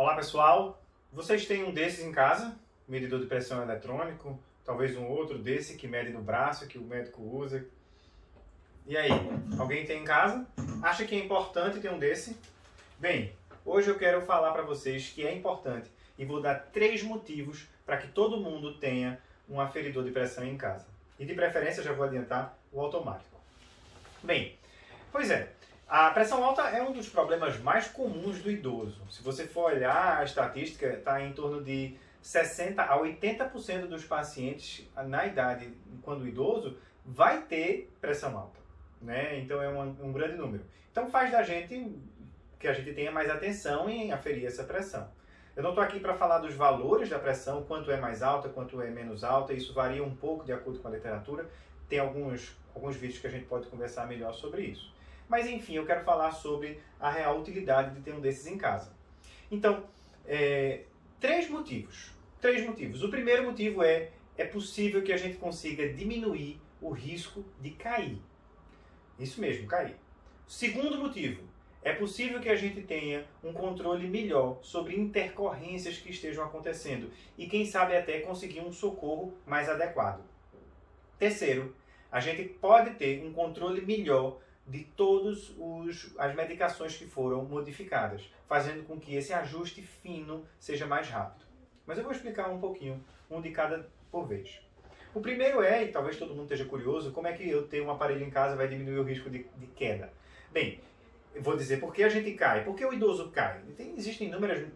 Olá pessoal, vocês têm um desses em casa? Medidor de pressão eletrônico? Talvez um outro desse que mede no braço, que o médico usa? E aí, alguém tem em casa? Acha que é importante ter um desse? Bem, hoje eu quero falar para vocês que é importante e vou dar 3 motivos para que todo mundo tenha um aferidor de pressão em casa. E de preferência, já vou adiantar, o automático. Bem, pois é, a pressão alta é um dos problemas mais comuns do idoso. Se você for olhar a estatística, está em torno de 60 a 80% dos pacientes na idade, quando idoso, vai ter pressão alta, né? Então é um grande número. Então faz da gente que a gente tenha mais atenção em aferir essa pressão. Eu não estou aqui para falar dos valores da pressão, quanto é mais alta, quanto é menos alta, isso varia um pouco de acordo com a literatura. Tem alguns vídeos que a gente pode conversar melhor sobre isso. Mas enfim, eu quero falar sobre a real utilidade de ter um desses em casa. Então, 3 motivos. O primeiro motivo é possível que a gente consiga diminuir o risco de cair. Isso mesmo, cair. Segundo motivo, é possível que a gente tenha um controle melhor sobre intercorrências que estejam acontecendo e quem sabe até conseguir um socorro mais adequado. Terceiro, a gente pode ter um controle melhor de todas as medicações que foram modificadas, fazendo com que esse ajuste fino seja mais rápido. Mas eu vou explicar um pouquinho, um de cada por vez. O primeiro é, e talvez todo mundo esteja curioso, como é que eu ter um aparelho em casa vai diminuir o risco de queda? Bem, eu vou dizer por que a gente cai. Por que o idoso cai? Existem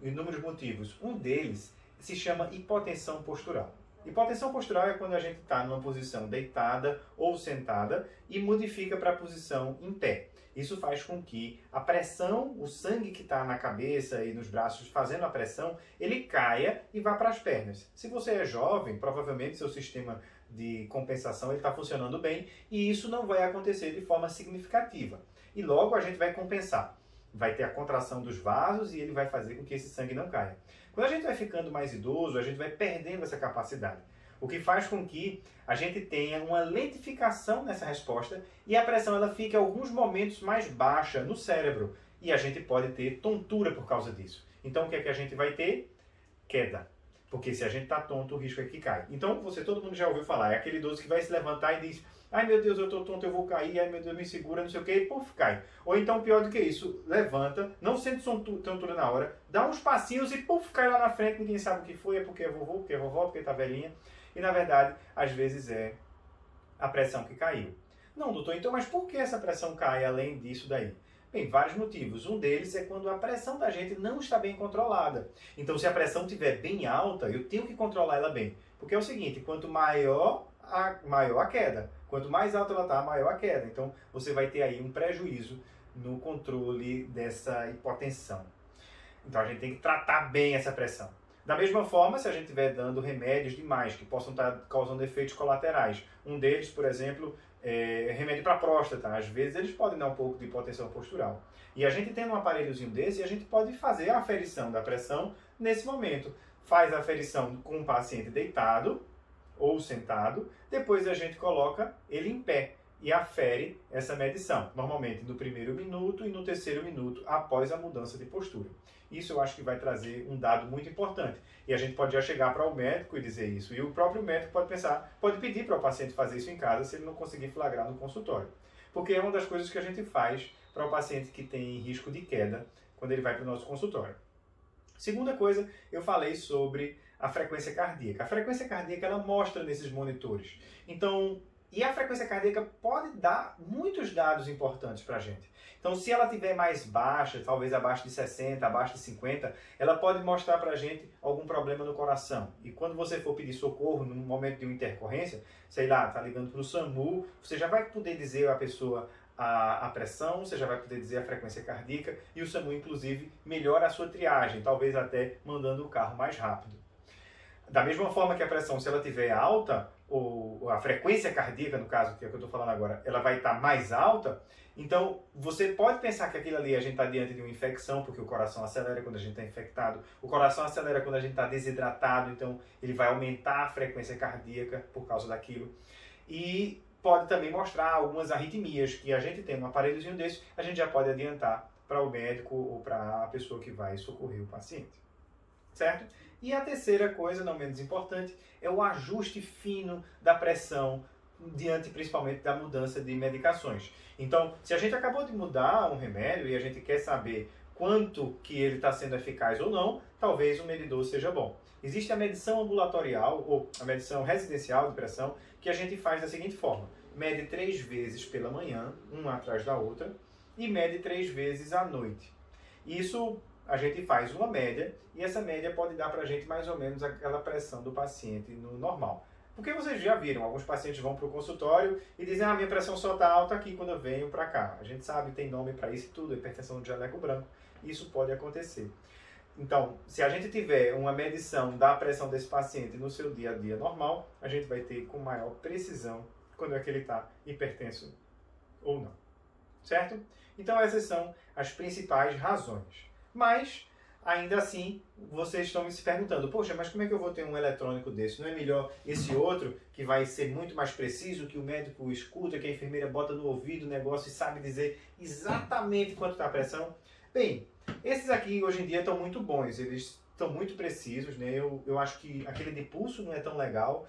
inúmeros motivos. Um deles se chama hipotensão postural. Hipotensão postural é quando a gente está numa posição deitada ou sentada e modifica para a posição em pé. Isso faz com que a pressão, o sangue que está na cabeça e nos braços fazendo a pressão, ele caia e vá para as pernas. Se você é jovem, provavelmente seu sistema de compensação está funcionando bem e isso não vai acontecer de forma significativa. E logo a gente vai compensar. Vai ter a contração dos vasos e ele vai fazer com que esse sangue não caia. Quando a gente vai ficando mais idoso, a gente vai perdendo essa capacidade. O que faz com que a gente tenha uma lentificação nessa resposta e a pressão ela fica em alguns momentos mais baixa no cérebro. E a gente pode ter tontura por causa disso. Então o que é que a gente vai ter? Queda. Porque se a gente está tonto, o risco é que cai. Então, todo mundo já ouviu falar, é aquele idoso que vai se levantar e diz: ai meu Deus, eu estou tonto, eu vou cair, ai meu Deus, me segura, não sei o que, e puf, cai. Ou então, pior do que isso, levanta, não sente tontura na hora, dá uns passinhos e puf, cai lá na frente, ninguém sabe o que foi, é porque é vovô, porque é vovó, porque está velhinha. E na verdade, às vezes é a pressão que caiu. Não, doutor, então, mas por que essa pressão cai além disso daí? Bem, vários motivos. Um deles é quando a pressão da gente não está bem controlada. Então, se a pressão estiver bem alta, eu tenho que controlar ela bem. Porque é o seguinte, quanto maior a queda, quanto mais alta ela está, maior a queda. Então, você vai ter aí um prejuízo no controle dessa hipotensão. Então, a gente tem que tratar bem essa pressão. Da mesma forma, se a gente estiver dando remédios demais que possam estar causando efeitos colaterais. Um deles, por exemplo, é remédio para próstata. Às vezes eles podem dar um pouco de hipotensão postural. E a gente tendo um aparelhozinho desse, a gente pode fazer a aferição da pressão nesse momento. Faz a aferição com o paciente deitado ou sentado, depois a gente coloca ele em pé e afere essa medição, normalmente no primeiro minuto e no terceiro minuto após a mudança de postura. Isso eu acho que vai trazer um dado muito importante. E a gente pode já chegar para o médico e dizer isso. E o próprio médico pode pedir para o paciente fazer isso em casa se ele não conseguir flagrar no consultório. Porque é uma das coisas que a gente faz para o paciente que tem risco de queda quando ele vai para o nosso consultório. Segunda coisa, eu falei sobre a frequência cardíaca. A frequência cardíaca ela mostra nesses monitores. Então, e a frequência cardíaca pode dar muitos dados importantes para a gente. Então, se ela estiver mais baixa, talvez abaixo de 60, abaixo de 50, ela pode mostrar para a gente algum problema no coração. E quando você for pedir socorro no momento de uma intercorrência, sei lá, está ligando para o SAMU, você já vai poder dizer à pessoa a pressão, você já vai poder dizer a frequência cardíaca e o SAMU, inclusive, melhora a sua triagem, talvez até mandando o carro mais rápido. Da mesma forma que a pressão, se ela estiver alta, ou a frequência cardíaca, no caso, que é o que eu estou falando agora, ela vai estar mais alta, então você pode pensar que aquilo ali a gente está diante de uma infecção, porque o coração acelera quando a gente está infectado, o coração acelera quando a gente está desidratado, então ele vai aumentar a frequência cardíaca por causa daquilo. E pode também mostrar algumas arritmias que a gente tem um aparelhozinho desse, a gente já pode adiantar para o médico ou para a pessoa que vai socorrer o paciente. certo? E a terceira coisa, não menos importante, é o ajuste fino da pressão diante principalmente da mudança de medicações. Então, se a gente acabou de mudar um remédio e a gente quer saber quanto que ele está sendo eficaz ou não, talvez o medidor seja bom. Existe a medição ambulatorial ou a medição residencial de pressão que a gente faz da seguinte forma: mede 3 vezes pela manhã, uma atrás da outra, e mede 3 vezes à noite. Isso a gente faz uma média e essa média pode dar para a gente mais ou menos aquela pressão do paciente no normal. Porque vocês já viram, alguns pacientes vão para o consultório e dizem: minha pressão só está alta aqui quando eu venho para cá. A gente sabe, tem nome para isso e tudo, hipertensão do jaleco branco, isso pode acontecer. Então, se a gente tiver uma medição da pressão desse paciente no seu dia a dia normal, a gente vai ter com maior precisão quando é que ele está hipertenso ou não. Certo? Então essas são as principais razões. Mas, ainda assim, vocês estão se perguntando: poxa, mas como é que eu vou ter um eletrônico desse? Não é melhor esse outro, que vai ser muito mais preciso, que o médico escuta, que a enfermeira bota no ouvido o negócio e sabe dizer exatamente quanto está a pressão? Bem, esses aqui hoje em dia estão muito bons, eles estão muito precisos, né? Eu acho que aquele de pulso não é tão legal,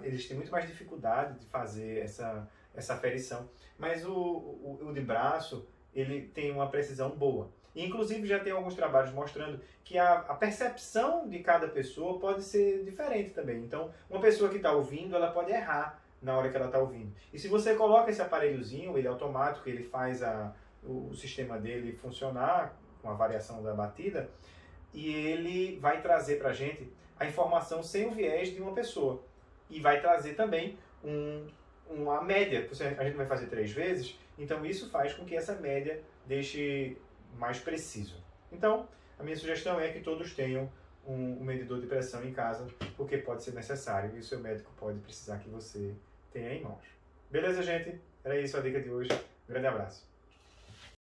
eles têm muito mais dificuldade de fazer essa aferição, mas o de braço, ele tem uma precisão boa. Inclusive já tem alguns trabalhos mostrando que a percepção de cada pessoa pode ser diferente também. Então, uma pessoa que está ouvindo, ela pode errar na hora que ela está ouvindo. E se você coloca esse aparelhozinho, ele é automático, ele faz o sistema dele funcionar com a variação da batida, e ele vai trazer para a gente a informação sem o viés de uma pessoa. E vai trazer também uma média. A gente vai fazer 3 vezes, então isso faz com que essa média deixe mais preciso. Então, a minha sugestão é que todos tenham um medidor de pressão em casa, porque pode ser necessário e o seu médico pode precisar que você tenha em mãos. Beleza, gente? Era isso a dica de hoje. Um grande abraço.